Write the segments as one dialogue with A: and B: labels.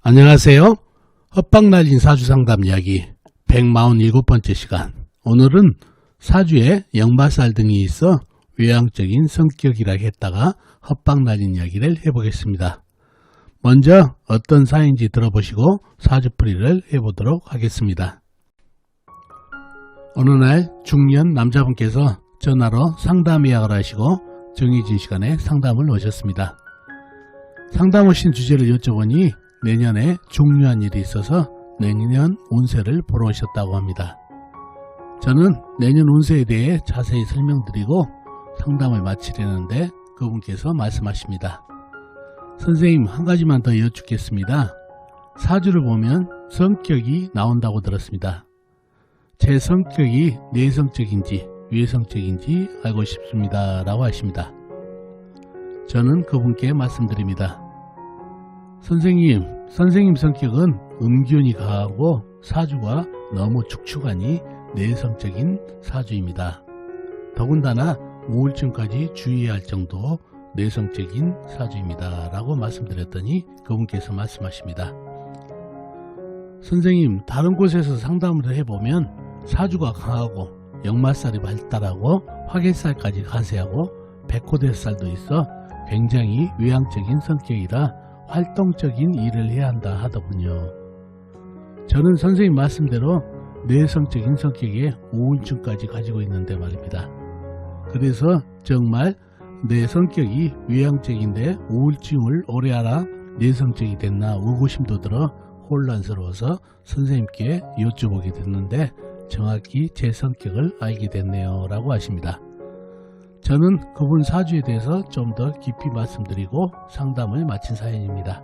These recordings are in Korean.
A: 안녕하세요. 헛방날린 사주상담 이야기 147번째 시간. 오늘은 사주에 역마살 등이 있어 외향적인 성격이라 했다가 헛방날린 이야기를 해보겠습니다. 먼저 어떤 사인지 들어보시고 사주풀이를 해보도록 하겠습니다. 어느 날 중년 남자분께서 전화로 상담 예약을 하시고 정해진 시간에 상담을 오셨습니다. 상담 오신 주제를 여쭤보니 내년에 중요한 일이 있어서 내년 운세를 보러 오셨다고 합니다. 저는 내년 운세에 대해 자세히 설명드리고 상담을 마치려는데 그분께서 말씀하십니다. 선생님, 한 가지만 더 여쭙겠습니다. 사주를 보면 성격이 나온다고 들었습니다. 제 성격이 내성적인지 외성적인지 알고 싶습니다 라고 하십니다. 저는 그분께 말씀드립니다. 선생님 성격은 음기운이 강하고 사주가 너무 축축하니 내성적인 사주입니다. 더군다나 우울증까지 주의해야 할 정도 내성적인 사주입니다 라고 말씀드렸더니 그분께서 말씀하십니다. 선생님, 다른 곳에서 상담을 해보면 사주가 강하고 역마살이 발달하고 화개살까지 가세하고 백호대살도 있어 굉장히 외향적인 성격이라 활동적인 일을 해야 한다 하더군요. 저는 선생님 말씀대로 내성적인 성격에 우울증까지 가지고 있는데 말입니다. 그래서 정말 내 성격이 외향적인데 우울증을 오래 알아 내성적이 됐나 의구심도 들어 혼란스러워서 선생님께 여쭤보게 됐는데 정확히 제 성격을 알게 됐네요 라고 하십니다. 저는 그분 사주에 대해서 좀 더 깊이 말씀드리고 상담을 마친 사연입니다.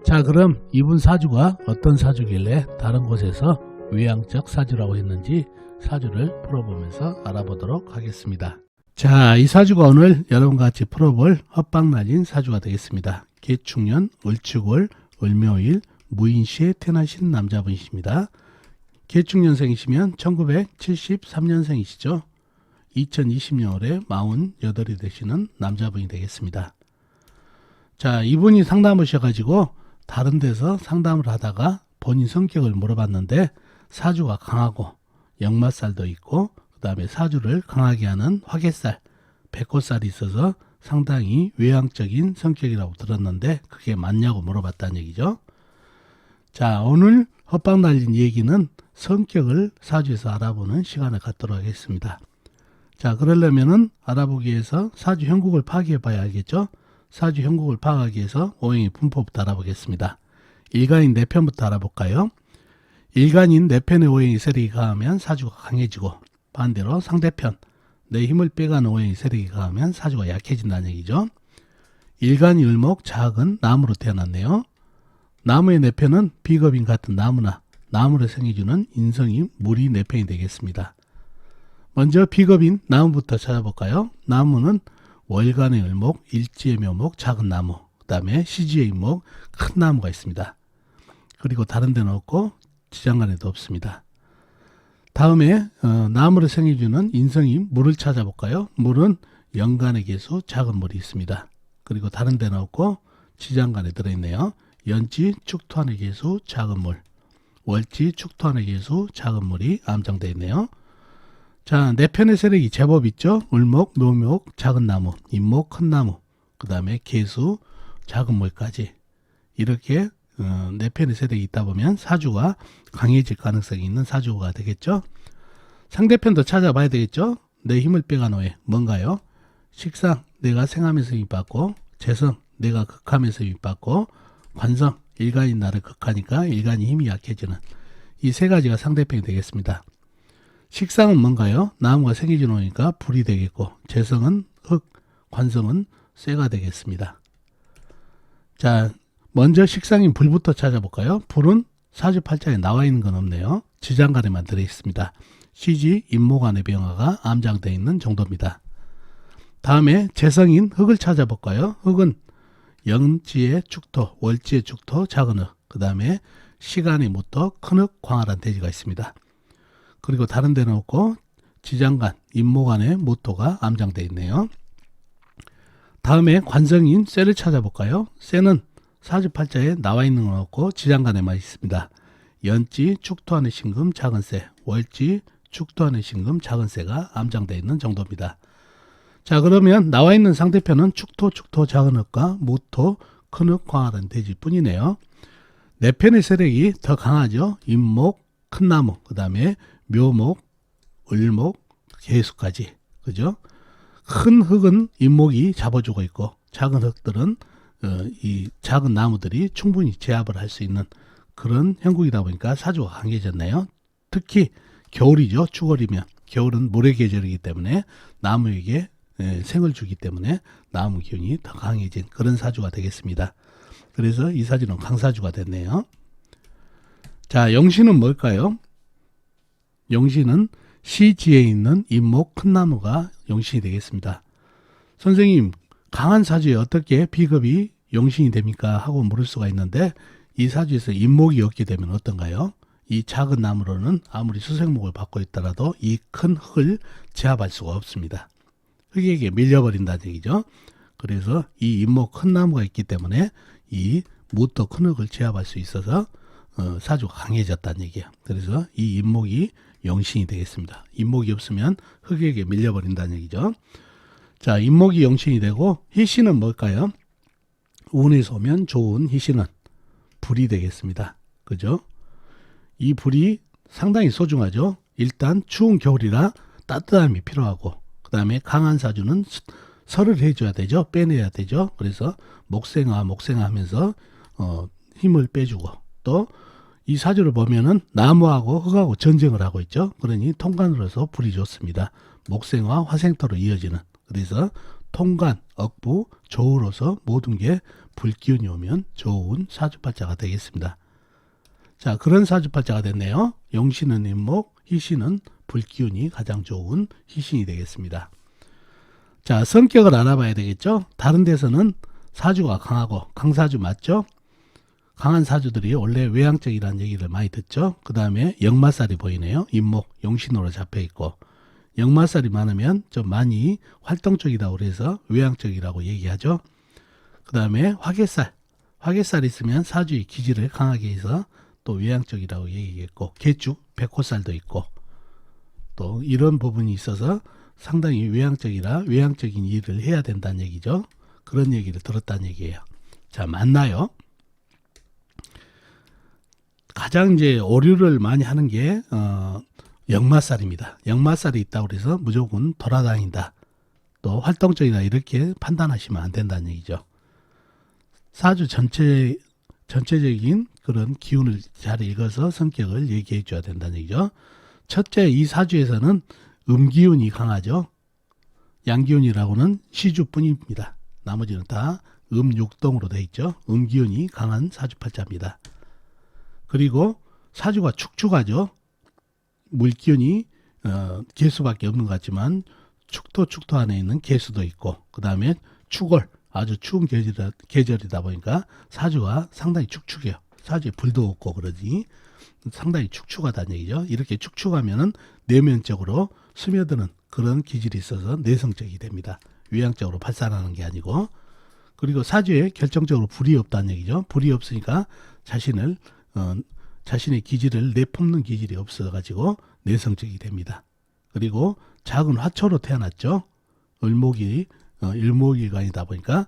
A: 자, 그럼 이분 사주가 어떤 사주길래 다른 곳에서 외향적 사주라고 했는지 사주를 풀어보면서 알아보도록 하겠습니다. 자, 이 사주가 오늘 여러분과 같이 풀어볼 헛방날린 사주가 되겠습니다. 개축년, 을축월, 을묘일, 무인시에 태어나신 남자분이십니다. 개축년생이시면 1973년생이시죠. 2020년 48이 되시는 남자분이 되겠습니다. 자, 이분이 상담 오셔가지고 다른 데서 상담을 하다가 본인 성격을 물어봤는데 사주가 강하고 역마살도 있고 그 다음에 사주를 강하게 하는 화개살, 백호살이 있어서 상당히 외향적인 성격이라고 들었는데 그게 맞냐고 물어봤다는 얘기죠. 자, 오늘 헛방날린 얘기는 성격을 사주에서 알아보는 시간을 갖도록 하겠습니다. 자, 그러려면은 알아보기 위해서 사주 형국을 파악해 봐야 알겠죠? 사주 형국을 파악하기 위해서 오행의 분포부터 알아보겠습니다. 일간인 내 편부터 알아볼까요? 일간인 내 편의 오행의 세력이 강하면 사주가 강해지고 반대로 상대편 내 힘을 빼가는 오행의 세력이 강하면 사주가 약해진다는 얘기죠. 일간이 을목 작은 나무로 태어났네요. 나무의 내 편은 비겁인 같은 나무나 나무를 생겨주는 인성이 물이 내 편이 되겠습니다. 먼저 비겁인 나무부터 찾아볼까요? 나무는 월간의 을목, 일지의 묘목, 작은 나무, 그 다음에 시지의 임목, 큰 나무가 있습니다. 그리고 다른 데는 없고 지장간에도 없습니다. 다음에 나무를 생겨주는 인성이 물을 찾아볼까요? 물은 연간의 개수, 작은 물이 있습니다. 그리고 다른 데는 없고 지장간에 들어있네요. 연지, 축토한의 개수, 작은 물, 월지, 축토한의 개수, 작은 물이 암장되어 있네요. 자, 내 편의 세력이 제법 있죠. 을목, 묘목, 작은 나무, 임목, 큰 나무, 그 다음에 개수, 작은 물까지 이렇게 내 편의 세력이 있다 보면 사주가 강해질 가능성이 있는 사주가 되겠죠. 상대편도 찾아봐야 되겠죠. 내 힘을 빼간 후에 뭔가요? 식상, 내가 생하면서 힘받고, 재성, 내가 극하면서 힘받고, 관성, 일간인 나를 극하니까 일간이 힘이 약해지는 이 세 가지가 상대편이 되겠습니다. 식상은 뭔가요? 나무가 생기지 놓으니까 불이 되겠고, 재성은 흙, 관성은 쇠가 되겠습니다. 자, 먼저 식상인 불부터 찾아볼까요? 불은 사주팔자에 나와 있는 건 없네요. 지장간에만 들어있습니다. 시지, 임목안의 병화가 암장되어 있는 정도입니다. 다음에 재성인 흙을 찾아볼까요? 흙은 영지의 축토, 월지의 축토, 작은 흙, 그 다음에 시간의 무토, 큰 흙, 광활한 대지가 있습니다. 그리고 다른 데는 없고 지장간, 임목안의 무토가 암장되어 있네요. 다음에 관성인 쇠를 찾아볼까요? 쇠는 사주팔자에 나와 있는 건 없고 지장간에만 있습니다. 연지, 축토안의 신금, 작은새, 월지, 축토안의 신금, 작은새가 암장되어 있는 정도입니다. 자, 그러면 나와 있는 상대편은 축토, 작은 흙과 무토, 큰 흙, 광활한 대지 뿐이네요. 네 편의 세력이 더 강하죠. 임목, 큰 나무, 그 다음에 묘목, 을목, 개수까지. 그죠? 큰 흙은 임목이 잡아주고 있고, 작은 흙들은 이 작은 나무들이 충분히 제압을 할 수 있는 그런 형국이다 보니까 사주가 강해졌네요. 특히 겨울이죠. 추월이면 겨울은 모래 계절이기 때문에 나무에게 생을 주기 때문에 나무 기운이 더 강해진 그런 사주가 되겠습니다. 그래서 이 사주는 강사주가 됐네요. 자, 영신은 뭘까요? 영신은 시지에 있는 임목 큰 나무가 영신이 되겠습니다. 선생님, 강한 사주에 어떻게 비급이 영신이 됩니까? 하고 물을 수가 있는데, 이 사주에서 임목이 없게 되면 어떤가요? 이 작은 나무로는 아무리 수생목을 받고 있더라도 이 큰 흙을 제압할 수가 없습니다. 흙에게 밀려버린다는 얘기죠. 그래서 이 임목 큰 나무가 있기 때문에 이 무토 큰 흙을 제압할 수 있어서 사주가 강해졌다는 얘기예요. 그래서 이 임목이 영신이 되겠습니다. 임목이 없으면 흙에게 밀려버린다는 얘기죠. 자, 임목이 영신이 되고 희신은 뭘까요? 운에서 오면 좋은 희신은 불이 되겠습니다. 그죠? 이 불이 상당히 소중하죠. 일단 추운 겨울이라 따뜻함이 필요하고, 그 다음에 강한 사주는 설을 해줘야 되죠. 빼내야 되죠. 그래서 목생화 하면서 힘을 빼주고, 또 이 사주를 보면은 나무하고 흙하고 전쟁을 하고 있죠. 그러니 통간으로서 불이 좋습니다. 목생화, 화생토로 이어지는. 그래서 통간, 억부, 조우로서 모든 게 불기운이 오면 좋은 사주팔자가 되겠습니다. 자, 그런 사주팔자가 됐네요. 영신은 임목, 희신은 불기운이 가장 좋은 희신이 되겠습니다. 자, 성격을 알아봐야 되겠죠. 다른 데서는 사주가 강하고 강사주 맞죠? 강한 사주들이 원래 외향적이라는 얘기를 많이 듣죠. 그 다음에 역마살이 보이네요. 임목, 영신으로 잡혀있고, 역마살이 많으면 좀 많이 활동적이라고 그래서 외향적이라고 얘기하죠. 그 다음에 화개살이 있으면 사주의 기질을 강하게 해서 또 외향적이라고 얘기했고, 개축, 백호살도 있고, 또 이런 부분이 있어서 상당히 외향적이라 외향적인 일을 해야 된다는 얘기죠. 그런 얘기를 들었다는 얘기예요. 자, 맞나요? 가장 이제 오류를 많이 하는 게 역마살입니다. 역마살이 있다고 해서 무조건 돌아다닌다, 또 활동적이다 이렇게 판단하시면 안 된다는 얘기죠. 사주 전체적인 그런 기운을 잘 읽어서 성격을 얘기해 줘야 된다는 얘기죠. 첫째, 이 사주에서는 음기운이 강하죠. 양기운이라고는 시주뿐입니다. 나머지는 다 음육동으로 되어 있죠. 음기운이 강한 사주팔자입니다. 그리고 사주가 축축하죠. 물기운이 개수밖에 없는 것 같지만 축토 안에 있는 개수도 있고, 그 다음에 축월, 아주 추운 계절이다 보니까 사주가 상당히 축축해요. 사주에 불도 없고 그러지 상당히 축축하다는 얘기죠. 이렇게 축축하면은 내면적으로 스며드는 그런 기질이 있어서 내성적이 됩니다. 외향적으로 발산하는 게 아니고. 그리고 사주에 결정적으로 불이 없다는 얘기죠. 불이 없으니까 자신의 기질을 내뿜는 기질이 없어가지고 내성적이 됩니다. 그리고 작은 화초로 태어났죠. 일목일간이다 보니까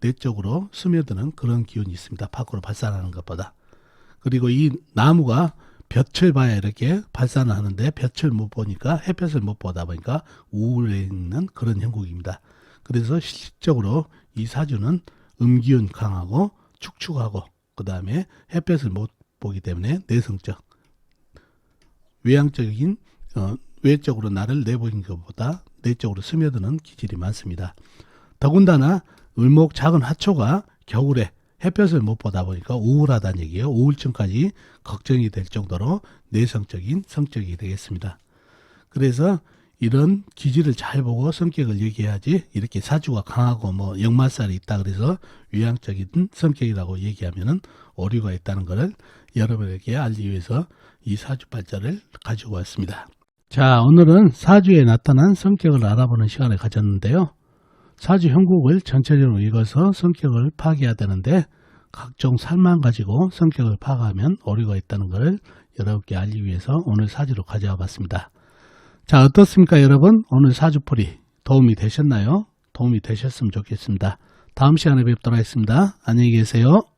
A: 내적으로 스며드는 그런 기운이 있습니다. 밖으로 발산하는 것보다. 그리고 이 나무가 볕을 봐야 이렇게 발산을 하는데 볕을 못 보니까, 햇볕을 못 보다 보니까 우울해 있는 그런 형국입니다. 그래서 실질적으로 이 사주는 음기운 강하고 축축하고, 그 다음에 햇볕을 못 보기 때문에 내성적, 외향적인 외적으로 나를 내보이는 것보다 내적으로 스며드는 기질이 많습니다. 더군다나 을목 작은 화초가 겨울에 햇볕을 못 보다 보니까 우울하다는 얘기예요. 우울증까지 걱정이 될 정도로 내성적인 성격이 되겠습니다. 그래서 이런 기질을 잘 보고 성격을 얘기해야지, 이렇게 사주가 강하고 뭐 역마살이 있다 그래서 외향적인 성격이라고 얘기하면은 오류가 있다는 것을 여러분에게 알기 위해서 이 사주팔자를 가지고 왔습니다. 자, 오늘은 사주에 나타난 성격을 알아보는 시간을 가졌는데요. 사주 형국을 전체적으로 읽어서 성격을 파악해야 되는데 각종 살만 가지고 성격을 파악하면 오류가 있다는 것을 여러분께 알리기 위해서 오늘 사주로 가져와 봤습니다. 자, 어떻습니까 여러분? 오늘 사주풀이 도움이 되셨나요? 도움이 되셨으면 좋겠습니다. 다음 시간에 뵙도록 하겠습니다. 안녕히 계세요.